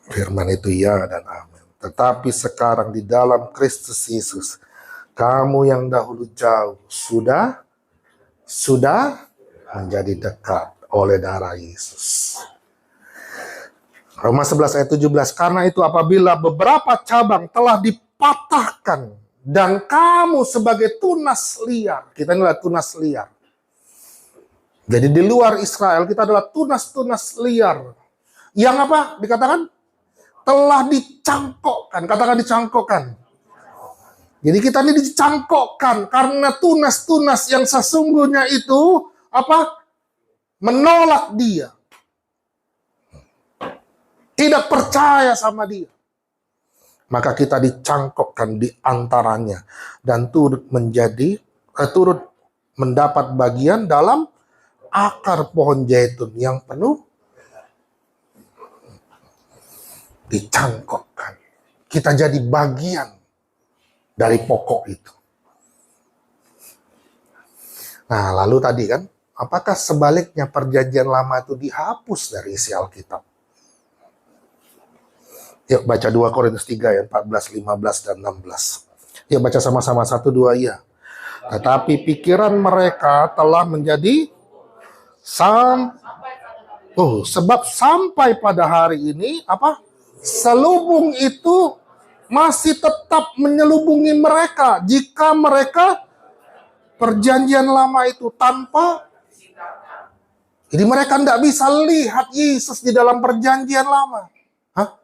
A: Firman itu ya dan amin. Tetapi sekarang di dalam Kristus Yesus, kamu yang dahulu jauh sudah menjadi dekat oleh darah Yesus. Roma 11 ayat 17. Karena itu apabila beberapa cabang telah dipatahkan dan kamu sebagai tunas liar, kita adalah tunas liar. Jadi di luar Israel kita adalah tunas-tunas liar. Yang dikatakan? Telah dicangkokkan. Katakan dicangkokkan. Jadi kita ini dicangkokkan karena tunas-tunas yang sesungguhnya itu menolak dia. Tidak percaya sama dia. Maka kita dicangkokkan di antaranya dan turut mendapat bagian dalam akar pohon zaitun yang penuh. Dicangkokkan. Kita jadi bagian dari pokok itu. Nah, lalu tadi kan, apakah sebaliknya perjanjian lama itu dihapus dari isi Alkitab? Yuk baca 2 Korintus 3 ya, 14, 15, dan 16. Yuk baca sama-sama, 1, 2, iya. Tetapi pikiran mereka telah menjadi sebab sampai pada hari ini, selubung itu masih tetap menyelubungi mereka jika mereka perjanjian lama itu tanpa. Jadi mereka tidak bisa lihat Yesus di dalam perjanjian lama. Hah?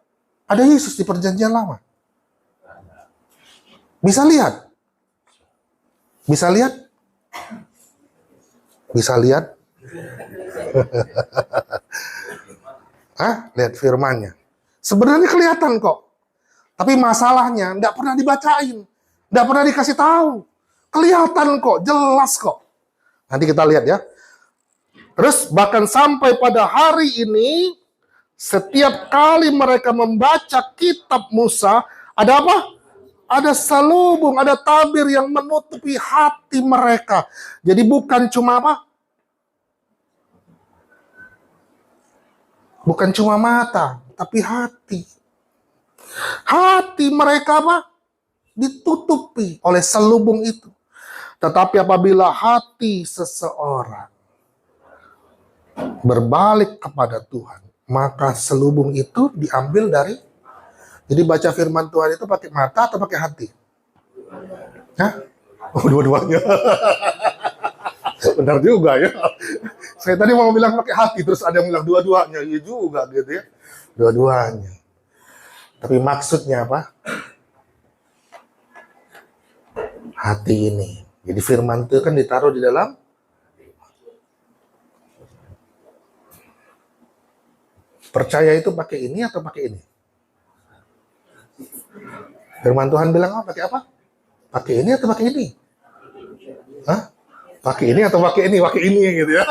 A: Ada Yesus di perjanjian lama? Bisa lihat? Bisa lihat? Bisa lihat? Lihat firmannya. Sebenarnya kelihatan kok. Tapi masalahnya tidak pernah dibacain. Tidak pernah dikasih tahu. Kelihatan kok, jelas kok. Nanti kita lihat ya. Terus bahkan sampai pada hari ini, setiap kali mereka membaca kitab Musa, ada apa? Ada selubung, ada tabir yang menutupi hati mereka. Jadi bukan cuma apa? Bukan cuma mata, tapi hati. Hati mereka apa? Ditutupi oleh selubung itu. Tetapi apabila hati seseorang berbalik kepada Tuhan, maka selubung itu diambil dari. Jadi baca firman Tuhan itu pakai mata atau pakai hati? Hah? Oh, dua-duanya. Benar juga ya. Saya tadi mau bilang pakai hati, terus ada yang bilang dua-duanya. Iya juga gitu ya. Dua-duanya. Tapi maksudnya apa? Hati ini. Jadi firman itu kan ditaruh di dalam. Percaya itu pakai ini atau pakai ini? Firman Tuhan bilang pakai apa? Pakai ini atau pakai ini? Hah? Pakai ini atau pakai ini? Pakai ini gitu ya.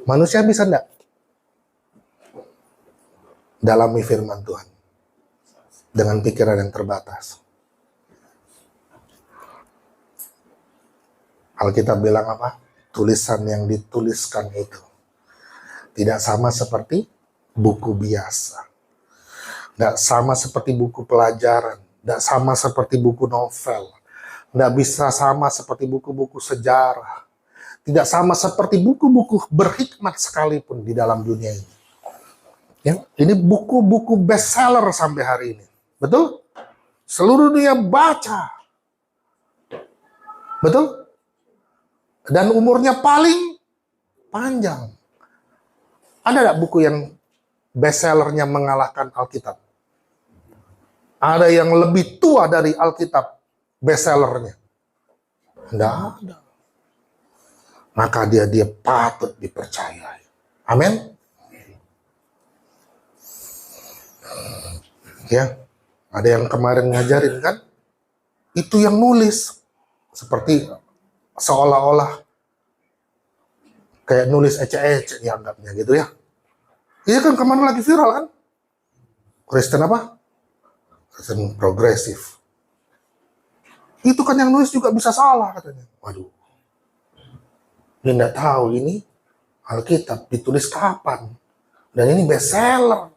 A: Manusia bisa enggak dalami firman Tuhan dengan pikiran yang terbatas? Alkitab bilang apa? Tulisan yang dituliskan itu tidak sama seperti buku biasa. Tidak sama seperti buku pelajaran. Tidak sama seperti buku novel. Tidak bisa sama seperti buku-buku sejarah. Tidak sama seperti buku-buku berhikmat sekalipun di dalam dunia ini. Ya, ini buku-buku bestseller sampai hari ini. Betul? Seluruh dunia baca. Betul? Dan umurnya paling panjang. Ada nggak buku yang bestsellernya mengalahkan Alkitab? Ada yang lebih tua dari Alkitab bestsellernya? Tidak ada. Maka dia patut dipercayai. Amin. Ya, ada yang kemarin ngajarin kan? Itu yang nulis seperti seolah-olah kayak nulis ecek-ecek dianggapnya gitu ya. Iya kan kemarin lagi viral kan? Kristen apa? Kristen progresif. Itu kan yang nulis juga bisa salah katanya. Waduh. Dia nggak tahu ini Alkitab ditulis kapan. Dan ini bestseller.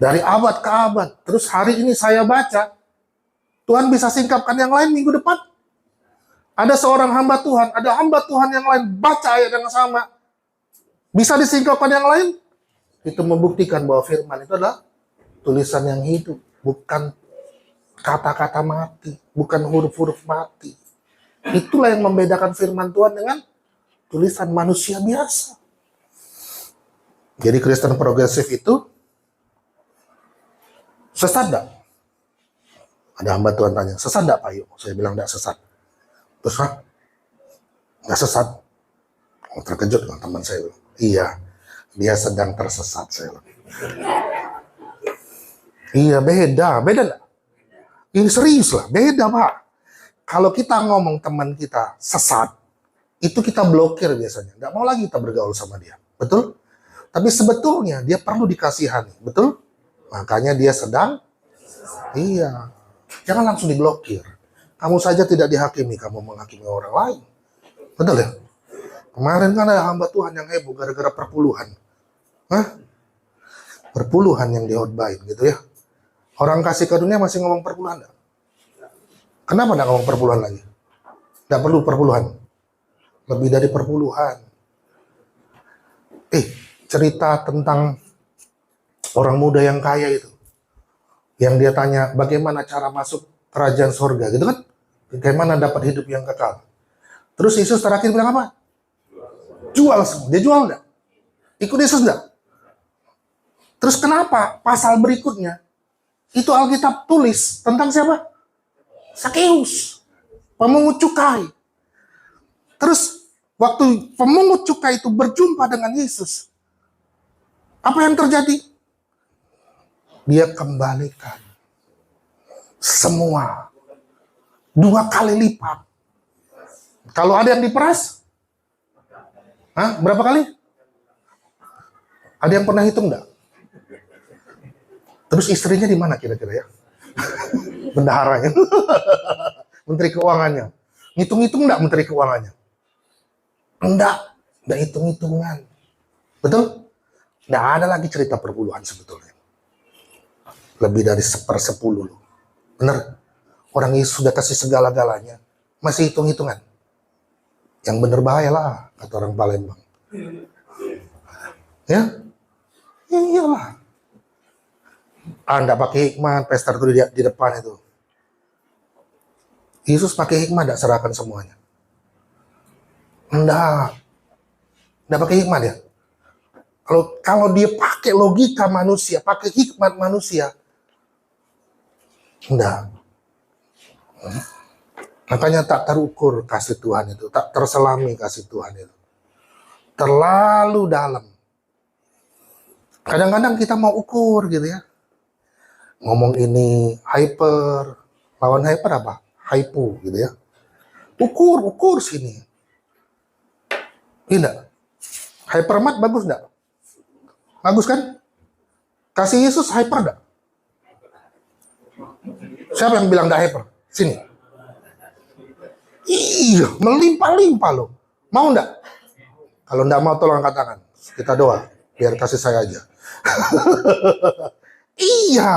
A: Dari abad ke abad. Terus hari ini saya baca. Tuhan bisa singkapkan yang lain minggu depan. Ada seorang hamba Tuhan, ada hamba Tuhan yang lain baca ayat yang sama. Bisa disingkapkan yang lain? Itu membuktikan bahwa firman itu adalah tulisan yang hidup. Bukan kata-kata mati. Bukan huruf-huruf mati. Itulah yang membedakan firman Tuhan dengan tulisan manusia biasa. Jadi Kristen progresif itu sesat enggak? Ada hamba Tuhan tanya, sesat enggak Pak Yuk? Saya bilang enggak sesat. Terus nggak sesat? Terkejut dengan teman saya. Iya, dia sedang tersesat. Saya bilang. Iya, beda enggak? Ini serius lah, beda Pak. Kalau kita ngomong teman kita sesat, itu kita blokir biasanya. Nggak mau lagi kita bergaul sama dia. Betul? Tapi sebetulnya dia perlu dikasihani. Betul? Makanya dia sedang, iya. Jangan langsung diblokir. Kamu saja tidak dihakimi, kamu menghakimi orang lain. Betul ya? Kemarin kan ada hamba Tuhan yang heboh gara-gara perpuluhan. Hah? Perpuluhan yang dihotbahin gitu ya. Orang kasih karunia masih ngomong perpuluhan enggak? Kenapa enggak ngomong perpuluhan lagi? Enggak perlu perpuluhan. Lebih dari perpuluhan. Cerita tentang orang muda yang kaya itu. Yang dia tanya bagaimana cara masuk kerajaan surga gitu kan? Bagaimana dapat hidup yang kekal. Terus Yesus terakhir bilang apa? Jual semua. Dia jual enggak? Ikut Yesus enggak? Terus kenapa pasal berikutnya itu Alkitab tulis tentang siapa? Sakeus, pemungut cukai. Terus waktu pemungut cukai itu berjumpa dengan Yesus, apa yang terjadi? Dia kembalikan semua 2 kali lipat. Kalau ada yang diperas, berapa kali? Ada yang pernah hitung enggak? Terus istrinya di mana kira-kira ya? Bendaharanya. Menteri Keuangannya. Ngitung-ngitung enggak Menteri Keuangannya? Enggak hitung-hitungan. Betul? Enggak ada lagi cerita perpuluhan sebetulnya. Lebih dari 1/10 loh. Bener? Orang Yesus sudah kasih segala-galanya. Masih hitung-hitungan. Yang bener bahaya lah, kata orang Palembang. Ya? Iyalah. Anda pakai hikmat, pester itu di depan itu. Yesus pakai hikmat, tidak serahkan semuanya. Enggak pakai hikmat ya. Kalau dia pakai logika manusia, pakai hikmat manusia, enggak. Makanya tak terukur kasih Tuhan itu, tak terselami kasih Tuhan itu. Terlalu dalam. Kadang-kadang kita mau ukur gitu ya. Ngomong ini hyper, lawan hyper apa? Hypo gitu ya. Ukur sini. Tidak. Hypermat bagus enggak? Bagus kan? Kasih Yesus hyper enggak? Siapa yang bilang enggak hyper? Sini. Iya, melimpah-limpah loh. Mau enggak? Kalau enggak mau tolong angkat tangan. Kita doa, biar kasih saya aja. Iya.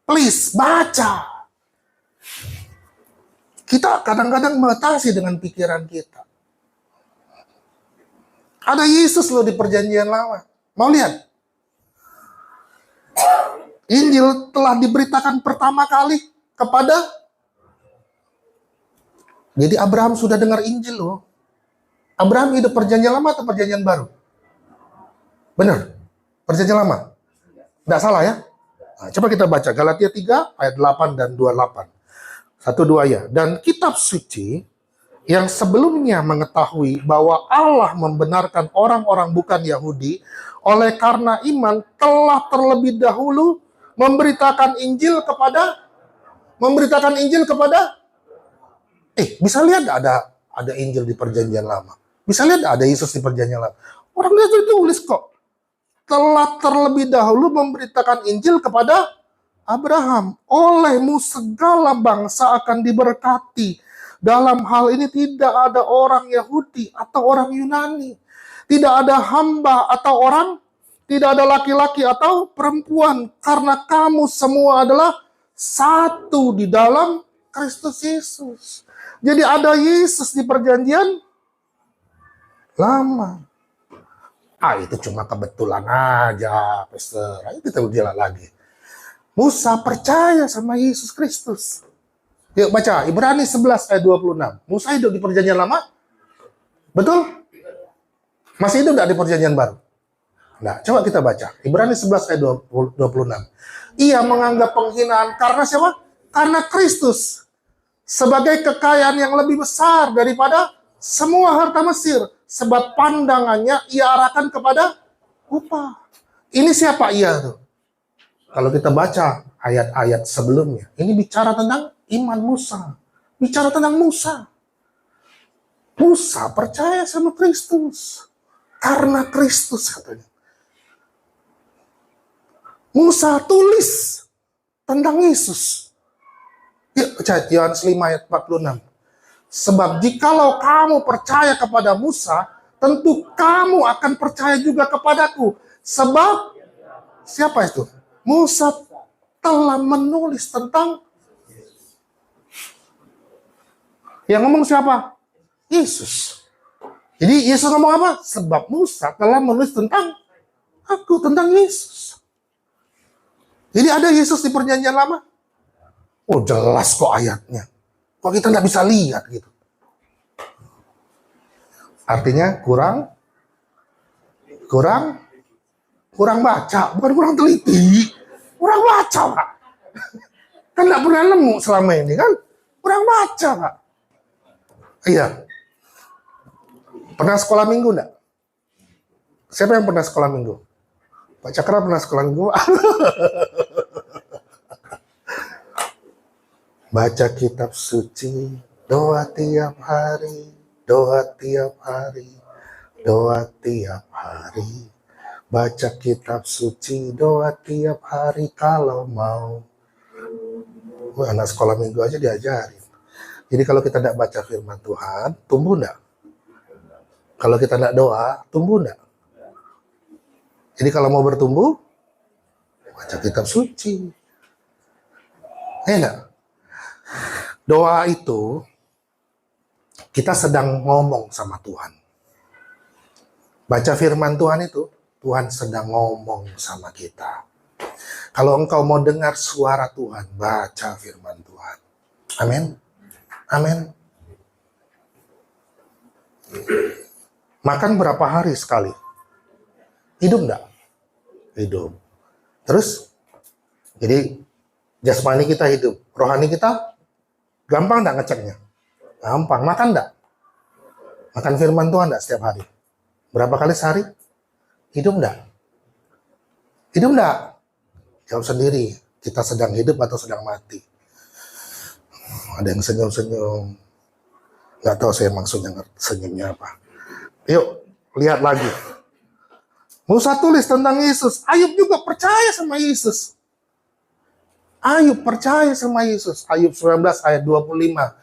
A: Please, baca. Kita kadang-kadang mengatasi dengan pikiran kita. Ada Yesus loh di perjanjian lama. Mau lihat? Injil telah diberitakan pertama kali kepada. Jadi Abraham sudah dengar Injil loh. Abraham hidup perjanjian lama atau perjanjian baru? Benar? Perjanjian lama? Tidak salah ya? Nah, coba kita baca Galatia 3 ayat 8 dan 28. 1-2 ya. Dan kitab suci yang sebelumnya mengetahui bahwa Allah membenarkan orang-orang bukan Yahudi oleh karena iman telah terlebih dahulu memberitakan Injil kepada bisa lihat ada Injil di perjanjian lama. Bisa lihat ada Yesus di perjanjian lama. Orang itu tulis kok. Telah terlebih dahulu memberitakan Injil kepada Abraham. Olehmu segala bangsa akan diberkati. Dalam hal ini tidak ada orang Yahudi atau orang Yunani. Tidak ada hamba atau orang, tidak ada laki-laki atau perempuan. Karena kamu semua adalah satu di dalam Kristus Yesus. Jadi ada Yesus di perjanjian lama. Itu cuma kebetulan aja, Pastor. Ayo kita ujilah lagi. Musa percaya sama Yesus Kristus. Yuk baca, Ibrani 11 ayat 26. Musa hidup di perjanjian lama? Betul? Masih hidup enggak di perjanjian baru? Nah, coba kita baca. Ibrani 11 ayat 26. Ia menganggap penghinaan karena siapa? Karena Kristus. Sebagai kekayaan yang lebih besar daripada semua harta Mesir. Sebab pandangannya ia arahkan kepada upah. Ini siapa ia tuh? Kalau kita baca ayat-ayat sebelumnya, ini bicara tentang iman Musa. Bicara tentang Musa. Musa percaya sama Kristus. Karena Kristus katanya. Musa tulis tentang Yesus. Yuk baca Yohanes 5 ayat 46. Sebab jikalau kamu percaya kepada Musa, tentu kamu akan percaya juga kepadaku. Sebab siapa itu? Musa telah menulis tentang, yang ngomong siapa? Yesus. Jadi Yesus ngomong apa? Sebab Musa telah menulis tentang aku, tentang Yesus. Jadi ada Yesus di perjanjian lama? Oh jelas kok ayatnya. Kok kita nggak bisa lihat gitu? Artinya kurang baca, bukan kurang teliti, kurang baca Pak. Kan nggak pernah nemu selama ini kan, kurang baca Pak. Iya. Pernah sekolah minggu nggak? Siapa yang pernah sekolah minggu? Pak Cakra pernah sekolah minggu? Baca kitab suci, doa tiap hari, doa tiap hari, doa tiap hari. Baca kitab suci, doa tiap hari kalau mau. Anak sekolah minggu aja diajarin. Jadi kalau kita tidak baca firman Tuhan, tumbuh enggak? Kalau kita tidak doa, tumbuh enggak? Jadi kalau mau bertumbuh, baca kitab suci. Enggak? Doa itu, kita sedang ngomong sama Tuhan. Baca firman Tuhan itu, Tuhan sedang ngomong sama kita. Kalau engkau mau dengar suara Tuhan, baca firman Tuhan. Amin. Amin. Makan berapa hari sekali? Hidup enggak? Hidup. Terus? Jadi, jasmani kita hidup. Rohani kita, gampang enggak ngeceknya? Gampang. Makan enggak? Makan firman Tuhan enggak setiap hari? Berapa kali sehari? Hidup enggak? Hidup enggak? Jawab sendiri. Kita sedang hidup atau sedang mati? Ada yang senyum-senyum. Nggak tahu saya maksudnya senyumnya apa. Yuk, lihat lagi. Musa tulis tentang Yesus. Ayub juga percaya sama Yesus. Ayub percaya sama Yesus. Ayub 19 ayat 25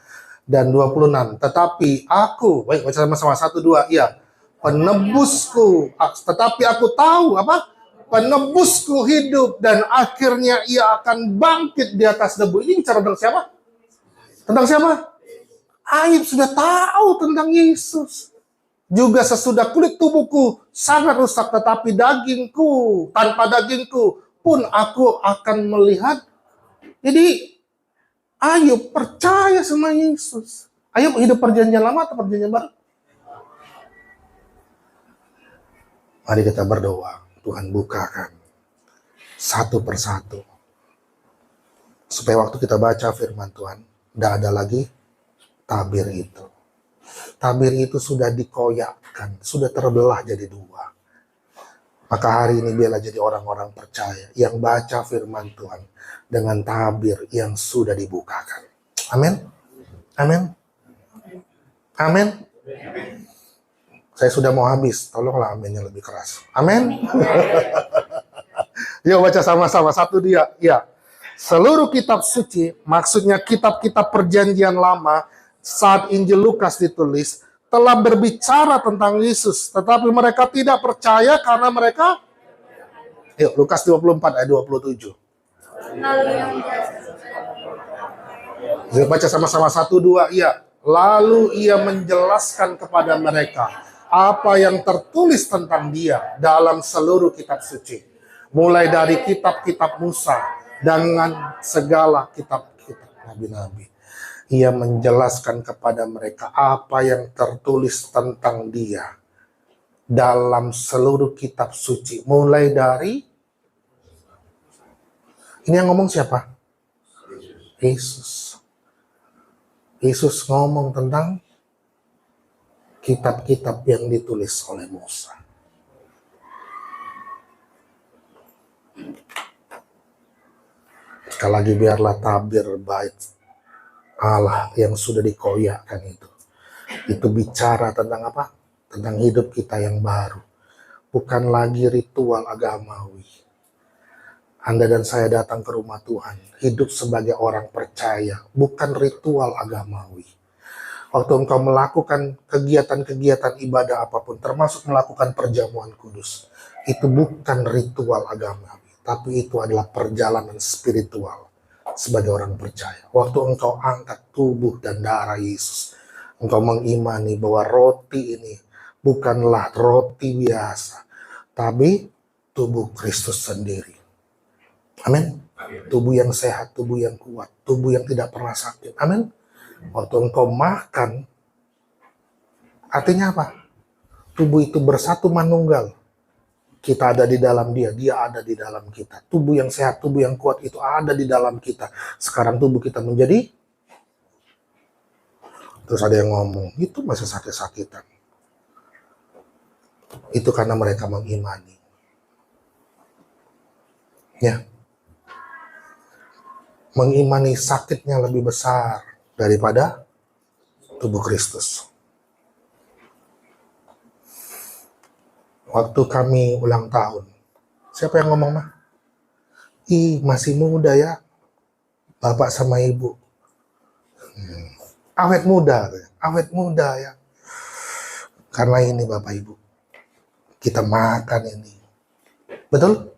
A: dan 26. Tetapi aku, baik baca sama-sama 1-2, iya. Penebusku, tetapi aku tahu apa? Penebusku hidup dan akhirnya ia akan bangkit di atas debu. Ini bicara tentang siapa? Tentang siapa? Ayub sudah tahu tentang Yesus. Juga sesudah kulit tubuhku sangat rusak, tetapi dagingku, tanpa dagingku pun aku akan melihat. Jadi Ayub percaya sama Yesus. Ayub hidup perjanjian lama atau perjanjian baru? Mari kita berdoa. Tuhan bukakan satu persatu. Supaya waktu kita baca firman Tuhan, tidak ada lagi tabir itu. Tabir itu sudah dikoyakkan, sudah terbelah jadi dua. Maka hari ini biarlah jadi orang-orang percaya yang baca firman Tuhan dengan tabir yang sudah dibukakan. Amin. Amin. Amin. Saya sudah mau habis, tolonglah aminnya lebih keras. Amin. Yuk baca sama-sama, 1-2. Ya. Seluruh kitab suci, maksudnya kitab-kitab perjanjian lama, saat Injil Lukas ditulis, telah berbicara tentang Yesus. Tetapi mereka tidak percaya karena mereka... Yuk, Lukas 24 ayat 27. Yuk baca sama-sama, 1-2. Ya. Lalu ia menjelaskan kepada mereka apa yang tertulis tentang dia dalam seluruh kitab suci. Mulai dari kitab-kitab Musa dengan segala kitab-kitab nabi-nabi. Ia menjelaskan kepada mereka apa yang tertulis tentang dia dalam seluruh kitab suci. Mulai dari... Ini yang ngomong siapa? Yesus. Yesus ngomong tentang kitab-kitab yang ditulis oleh Musa. Sekali lagi biarlah tabir bait Allah yang sudah dikoyakkan itu bicara tentang apa? Tentang hidup kita yang baru. Bukan lagi ritual agamawi. Anda dan saya datang ke rumah Tuhan, hidup sebagai orang percaya, bukan ritual agamawi. Waktu engkau melakukan kegiatan-kegiatan ibadah apapun, termasuk melakukan perjamuan kudus, itu bukan ritual agama, tapi itu adalah perjalanan spiritual sebagai orang percaya. Waktu engkau angkat tubuh dan darah Yesus, engkau mengimani bahwa roti ini bukanlah roti biasa, tapi tubuh Kristus sendiri. Amin. Tubuh yang sehat, tubuh yang kuat, tubuh yang tidak pernah sakit. Amin. Waktu engkau makan, artinya apa? Tubuh itu bersatu manunggal. Kita ada di dalam dia, dia ada di dalam kita. Tubuh yang sehat, tubuh yang kuat itu ada di dalam kita. Sekarang tubuh kita menjadi, terus ada yang ngomong, itu masih sakit-sakitan. Itu karena mereka mengimani. Ya. Mengimani sakitnya lebih besar daripada tubuh Kristus. Waktu kami ulang tahun, siapa yang ngomong mah? Masih muda ya, bapak sama ibu. Awet muda ya. Karena ini bapak ibu, kita makan ini. Betul?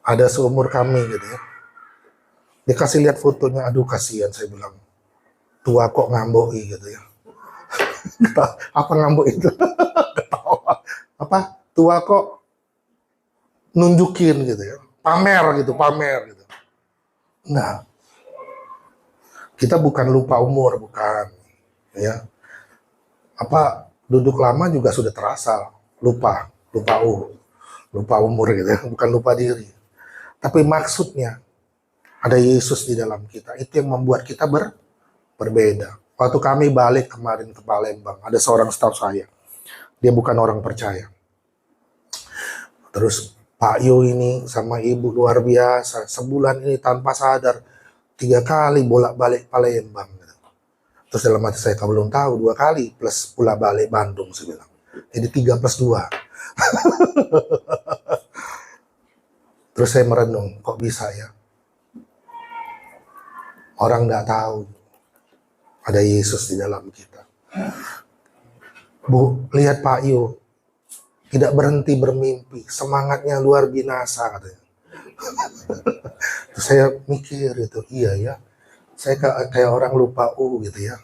A: Ada seumur kami gitu ya. Dikasih lihat fotonya, aduh kasihan, saya bilang. Tua kok ngamboi gitu ya. Apa ngambok itu? Ketawa. Apa? Tua kok nunjukin gitu ya. Pamer gitu. Nah, kita bukan lupa umur, bukan. Ya. Apa, duduk lama juga sudah terasa. Lupa umur gitu ya. Bukan lupa diri. Tapi maksudnya, ada Yesus di dalam kita. Itu yang membuat kita berbeda. Waktu kami balik kemarin ke Palembang, ada seorang staf saya. Dia bukan orang percaya. Terus Pak Yo ini sama ibu luar biasa. Sebulan ini tanpa sadar 3 kali bolak-balik Palembang. Terus dalam hati saya, kau belum tahu 2 kali plus pulak balik Bandung, saya bilang. Jadi 3 plus 2. Terus saya merenung, kok bisa ya? Orang nggak tahu ada Yesus di dalam kita. Bu, lihat Pak Yo, tidak berhenti bermimpi, semangatnya luar biasa katanya. Terus saya mikir itu, iya ya, saya kayak orang lupa gitu ya.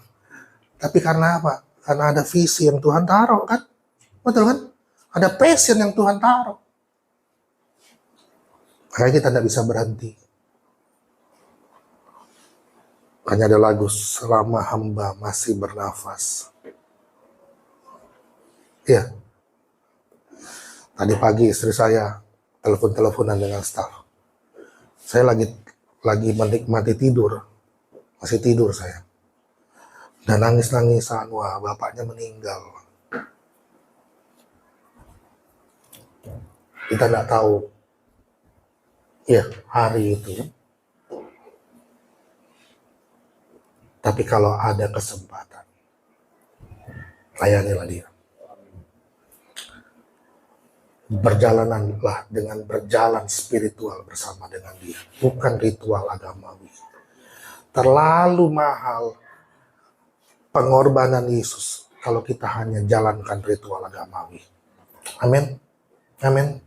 A: Tapi karena apa? Karena ada visi yang Tuhan taruh kan, betul kan? Ada passion yang Tuhan taruh. Makanya kita tidak bisa berhenti. Hanya ada lagu, selama hamba masih bernafas. Ya. Tadi pagi istri saya telepon-teleponan dengan staf. Saya lagi menikmati tidur. Masih tidur saya. Dan nangis-nangisan, wah bapaknya meninggal. Kita tidak tahu ya hari itu. Tapi kalau ada kesempatan, layanilah dia. Berjalananlah dengan berjalan spiritual bersama dengan dia. Bukan ritual agamawi. Terlalu mahal pengorbanan Yesus kalau kita hanya jalankan ritual agamawi. Amin. Amin.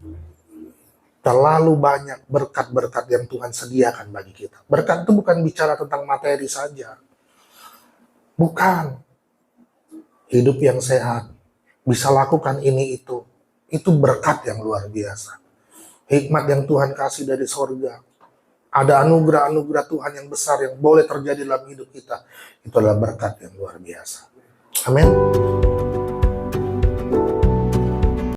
A: Terlalu banyak berkat-berkat yang Tuhan sediakan bagi kita. Berkat itu bukan bicara tentang materi saja. Bukan. Hidup yang sehat. Bisa lakukan ini itu. Itu berkat yang luar biasa. Hikmat yang Tuhan kasih dari sorga. Ada anugerah-anugerah Tuhan yang besar yang boleh terjadi dalam hidup kita. Itu adalah berkat yang luar biasa. Amin.